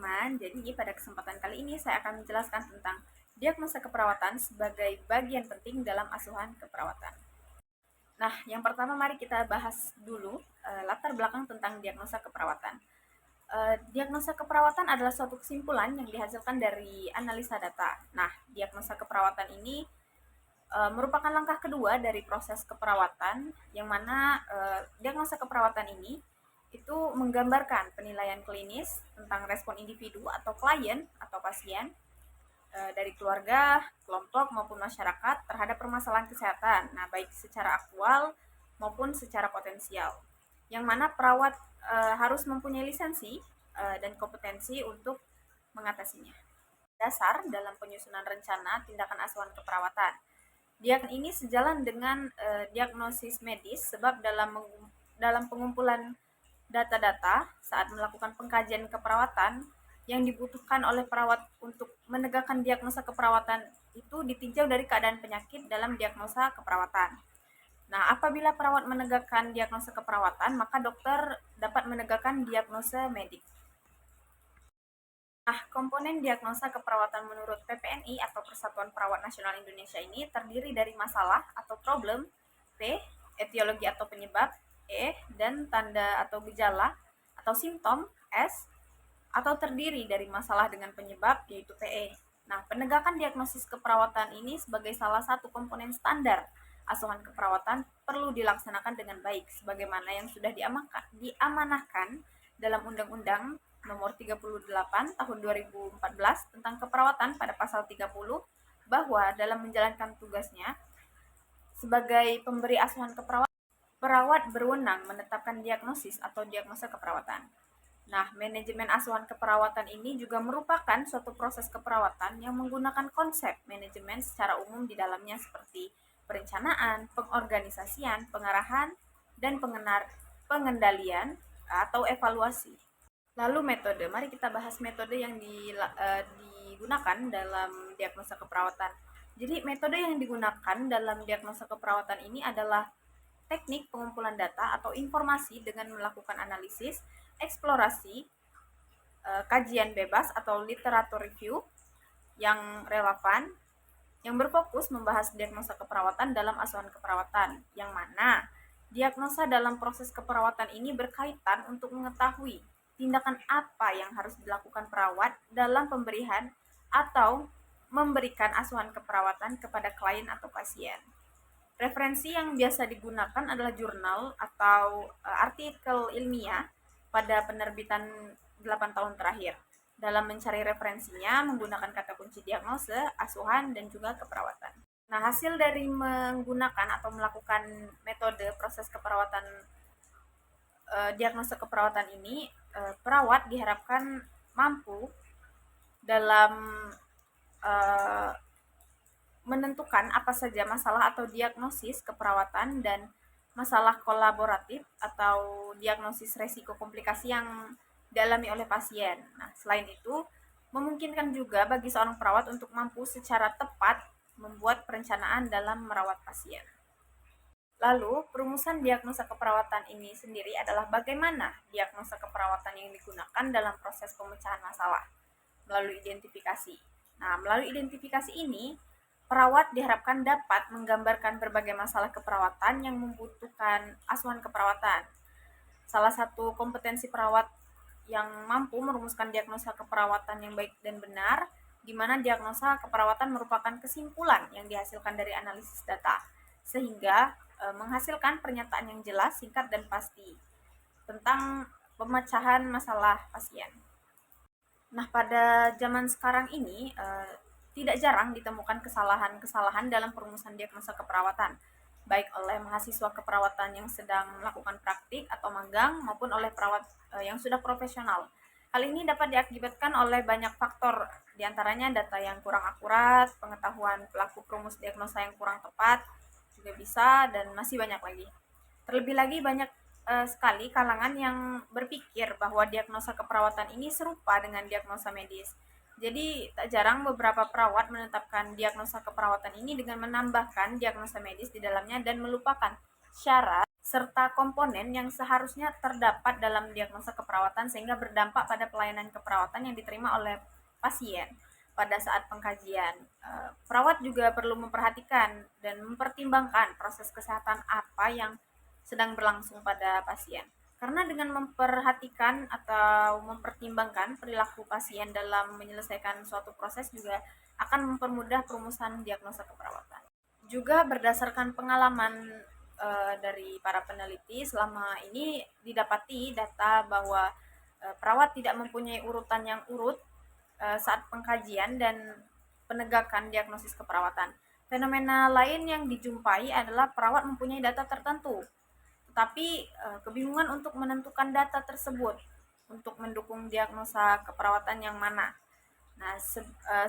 teman-teman, jadi pada kesempatan kali ini saya akan menjelaskan tentang diagnosa keperawatan sebagai bagian penting dalam asuhan keperawatan. Nah, yang pertama mari kita bahas dulu latar belakang tentang diagnosa keperawatan. Diagnosa keperawatan adalah suatu kesimpulan yang dihasilkan dari analisa data. Nah, diagnosa keperawatan ini merupakan langkah kedua dari proses keperawatan, yang mana diagnosa keperawatan ini itu menggambarkan penilaian klinis tentang respon individu atau klien atau pasien dari keluarga, kelompok maupun masyarakat terhadap permasalahan kesehatan. Nah, baik secara aktual maupun secara potensial. Yang mana perawat harus mempunyai lisensi dan kompetensi untuk mengatasinya. Dasar dalam penyusunan rencana tindakan asuhan keperawatan. Diagnosis ini sejalan dengan diagnosis medis, sebab dalam pengumpulan data-data saat melakukan pengkajian keperawatan yang dibutuhkan oleh perawat untuk menegakkan diagnosa keperawatan itu ditinjau dari keadaan penyakit dalam diagnosa keperawatan. Nah, apabila perawat menegakkan diagnosa keperawatan, maka dokter dapat menegakkan diagnosa medik. Nah, komponen diagnosa keperawatan menurut PPNI atau Persatuan Perawat Nasional Indonesia ini terdiri dari masalah atau problem, P, etiologi atau penyebab, E, dan tanda atau gejala atau simptom, S, atau terdiri dari masalah dengan penyebab, yaitu PE. Nah, penegakan diagnosis keperawatan ini sebagai salah satu komponen standar asuhan keperawatan perlu dilaksanakan dengan baik, sebagaimana yang sudah diamanahkan dalam Undang-Undang Nomor 38 Tahun 2014 tentang keperawatan pada pasal 30, bahwa dalam menjalankan tugasnya sebagai pemberi asuhan keperawatan, perawat berwenang menetapkan diagnosis atau diagnosa keperawatan. Nah, manajemen asuhan keperawatan ini juga merupakan suatu proses keperawatan yang menggunakan konsep manajemen secara umum di dalamnya, seperti perencanaan, pengorganisasian, pengarahan, dan pengendalian atau evaluasi. Lalu metode, mari kita bahas metode yang digunakan dalam diagnosa keperawatan. Jadi metode yang digunakan dalam diagnosa keperawatan ini adalah teknik pengumpulan data atau informasi dengan melakukan analisis, eksplorasi, kajian bebas atau literatur review yang relevan, yang berfokus membahas diagnosa keperawatan dalam asuhan keperawatan, yang mana diagnosa dalam proses keperawatan ini berkaitan untuk mengetahui tindakan apa yang harus dilakukan perawat dalam pemberian atau memberikan asuhan keperawatan kepada klien atau pasien. Referensi yang biasa digunakan adalah jurnal atau artikel ilmiah pada penerbitan 8 tahun terakhir. Dalam mencari referensinya menggunakan kata kunci diagnosa, asuhan, dan juga keperawatan. Nah, hasil dari menggunakan atau melakukan metode proses keperawatan diagnosa keperawatan ini, perawat diharapkan mampu dalam menentukan apa saja masalah atau diagnosis keperawatan dan masalah kolaboratif atau diagnosis resiko komplikasi yang dialami oleh pasien. Nah, selain itu, memungkinkan juga bagi seorang perawat untuk mampu secara tepat membuat perencanaan dalam merawat pasien. Lalu, perumusan diagnosa keperawatan ini sendiri adalah bagaimana diagnosa keperawatan yang digunakan dalam proses pemecahan masalah melalui identifikasi. Nah, melalui identifikasi ini, perawat diharapkan dapat menggambarkan berbagai masalah keperawatan yang membutuhkan asuhan keperawatan. Salah satu kompetensi perawat yang mampu merumuskan diagnosa keperawatan yang baik dan benar, di mana diagnosa keperawatan merupakan kesimpulan yang dihasilkan dari analisis data, sehingga menghasilkan pernyataan yang jelas, singkat, dan pasti tentang pemecahan masalah pasien. Nah, pada zaman sekarang ini, tidak jarang ditemukan kesalahan-kesalahan dalam perumusan diagnosa keperawatan, baik oleh mahasiswa keperawatan yang sedang melakukan praktik atau magang maupun oleh perawat yang sudah profesional. Hal ini dapat diakibatkan oleh banyak faktor, diantaranya data yang kurang akurat, pengetahuan pelaku perumus diagnosa yang kurang tepat, juga bisa, dan masih banyak lagi. Terlebih lagi banyak sekali kalangan yang berpikir bahwa diagnosa keperawatan ini serupa dengan diagnosa medis. Jadi tak jarang beberapa perawat menetapkan diagnosa keperawatan ini dengan menambahkan diagnosa medis di dalamnya dan melupakan syarat serta komponen yang seharusnya terdapat dalam diagnosa keperawatan sehingga berdampak pada pelayanan keperawatan yang diterima oleh pasien pada saat pengkajian. Perawat juga perlu memperhatikan dan mempertimbangkan proses kesehatan apa yang sedang berlangsung pada pasien. Karena dengan memperhatikan atau mempertimbangkan perilaku pasien dalam menyelesaikan suatu proses juga akan mempermudah perumusan diagnosa keperawatan. Juga berdasarkan pengalaman dari para peneliti selama ini didapati data bahwa perawat tidak mempunyai urutan yang urut saat pengkajian dan penegakan diagnosis keperawatan. Fenomena lain yang dijumpai adalah perawat mempunyai data tertentu, tetapi kebingungan untuk menentukan data tersebut untuk mendukung diagnosa keperawatan yang mana. Nah,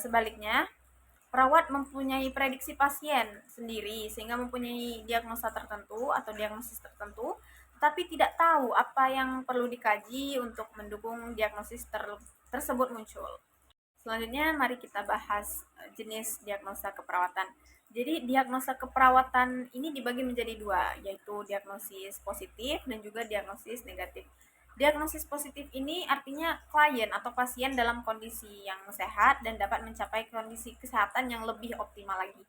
sebaliknya, perawat mempunyai prediksi pasien sendiri sehingga mempunyai diagnosa tertentu atau diagnosis tertentu, tetapi tidak tahu apa yang perlu dikaji untuk mendukung diagnosis tersebut muncul. Selanjutnya mari kita bahas jenis diagnosa keperawatan. Jadi diagnosa keperawatan ini dibagi menjadi dua, yaitu diagnosis positif dan juga diagnosis negatif. Diagnosis positif ini artinya klien atau pasien dalam kondisi yang sehat dan dapat mencapai kondisi kesehatan yang lebih optimal lagi.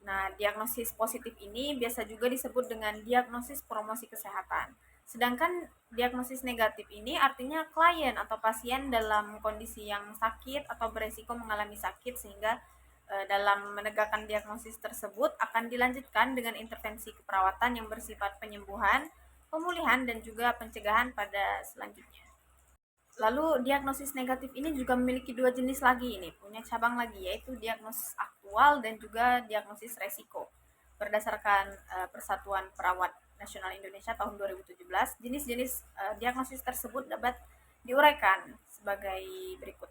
Nah, diagnosis positif ini biasa juga disebut dengan diagnosis promosi kesehatan. Sedangkan diagnosis negatif ini artinya klien atau pasien dalam kondisi yang sakit atau beresiko mengalami sakit sehingga dalam menegakkan diagnosis tersebut akan dilanjutkan dengan intervensi keperawatan yang bersifat penyembuhan, pemulihan, dan juga pencegahan pada selanjutnya. Lalu diagnosis negatif ini juga memiliki dua jenis lagi ini, punya cabang lagi yaitu diagnosis aktual dan juga diagnosis resiko. Berdasarkan Persatuan Perawat Nasional Indonesia tahun 2017, jenis-jenis diagnosis tersebut dapat diuraikan sebagai berikut.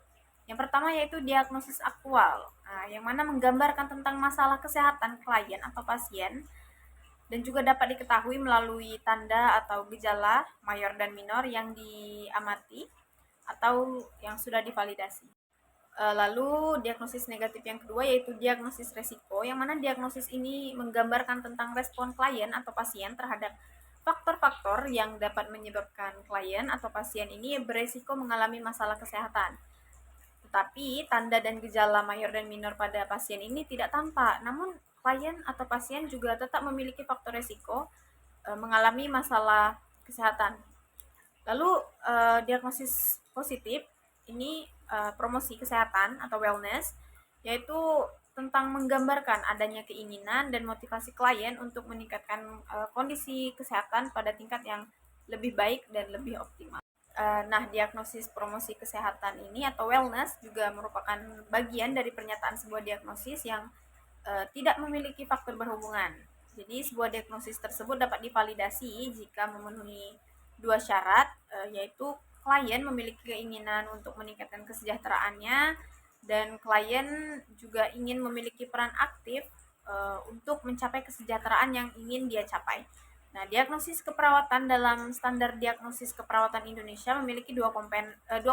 Yang pertama yaitu diagnosis aktual, yang mana menggambarkan tentang masalah kesehatan klien atau pasien dan juga dapat diketahui melalui tanda atau gejala mayor dan minor yang diamati atau yang sudah divalidasi. Lalu diagnosis negatif yang kedua yaitu diagnosis resiko, yang mana diagnosis ini menggambarkan tentang respon klien atau pasien terhadap faktor-faktor yang dapat menyebabkan klien atau pasien ini beresiko mengalami masalah kesehatan. Tetapi tanda dan gejala mayor dan minor pada pasien ini tidak tampak, namun klien atau pasien juga tetap memiliki faktor resiko mengalami masalah kesehatan. Lalu diagnosis positif ini promosi kesehatan atau wellness, yaitu tentang menggambarkan adanya keinginan dan motivasi klien untuk meningkatkan kondisi kesehatan pada tingkat yang lebih baik dan lebih optimal. Nah, diagnosis promosi kesehatan ini atau wellness juga merupakan bagian dari pernyataan sebuah diagnosis yang tidak memiliki faktor berhubungan. Jadi, sebuah diagnosis tersebut dapat divalidasi jika memenuhi dua syarat, yaitu klien memiliki keinginan untuk meningkatkan kesejahteraannya dan klien juga ingin memiliki peran aktif untuk mencapai kesejahteraan yang ingin dia capai. Nah, diagnosis keperawatan dalam standar diagnosis keperawatan Indonesia memiliki dua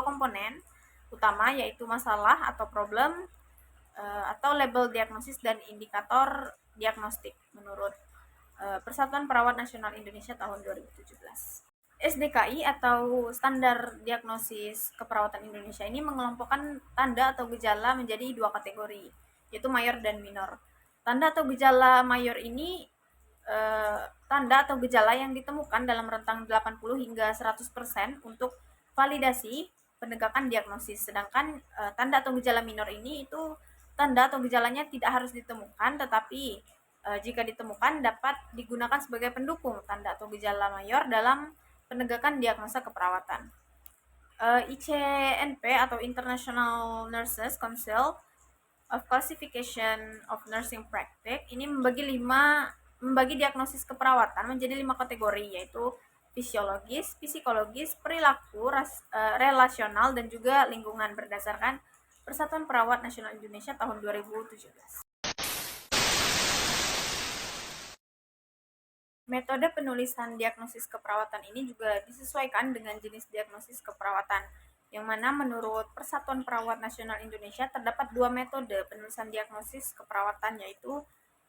komponen utama, yaitu masalah atau problem atau label diagnosis dan indikator diagnostik menurut Persatuan Perawat Nasional Indonesia tahun 2017. SDKI atau Standar Diagnosis Keperawatan Indonesia ini mengelompokkan tanda atau gejala menjadi dua kategori, yaitu mayor dan minor. Tanda atau gejala mayor ini tanda atau gejala yang ditemukan dalam rentang 80 hingga 100% untuk validasi penegakan diagnosis. Sedangkan tanda atau gejala minor ini itu tanda atau gejalanya tidak harus ditemukan, tetapi jika ditemukan dapat digunakan sebagai pendukung tanda atau gejala mayor dalam penegakan diagnosa keperawatan. ICNP atau International Nurses Council of Classification of Nursing Practice ini membagi diagnosis keperawatan menjadi 5 kategori, yaitu fisiologis, psikologis, perilaku, relasional, dan juga lingkungan berdasarkan Persatuan Perawat Nasional Indonesia tahun 2017. Metode penulisan diagnosis keperawatan ini juga disesuaikan dengan jenis diagnosis keperawatan, yang mana menurut Persatuan Perawat Nasional Indonesia terdapat dua metode penulisan diagnosis keperawatan, yaitu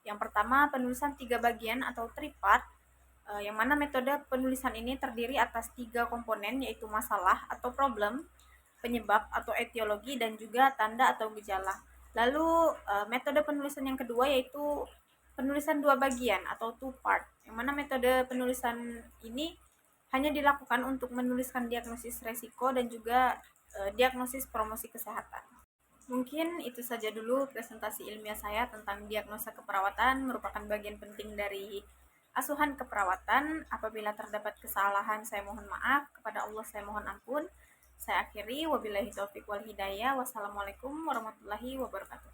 yang pertama penulisan 3 bagian atau 3 part, yang mana metode penulisan ini terdiri atas 3 komponen, yaitu masalah atau problem, penyebab atau etiologi, dan juga tanda atau gejala. Lalu metode penulisan yang kedua yaitu penulisan 2 bagian atau two part, yang mana metode penulisan ini hanya dilakukan untuk menuliskan diagnosis resiko dan juga diagnosis promosi kesehatan. Mungkin itu saja dulu presentasi ilmiah saya tentang diagnosa keperawatan, merupakan bagian penting dari asuhan keperawatan. Apabila terdapat kesalahan, saya mohon maaf. Kepada Allah saya mohon ampun. Saya akhiri, wabillahi taufiq wal hidayah. Wassalamualaikum warahmatullahi wabarakatuh.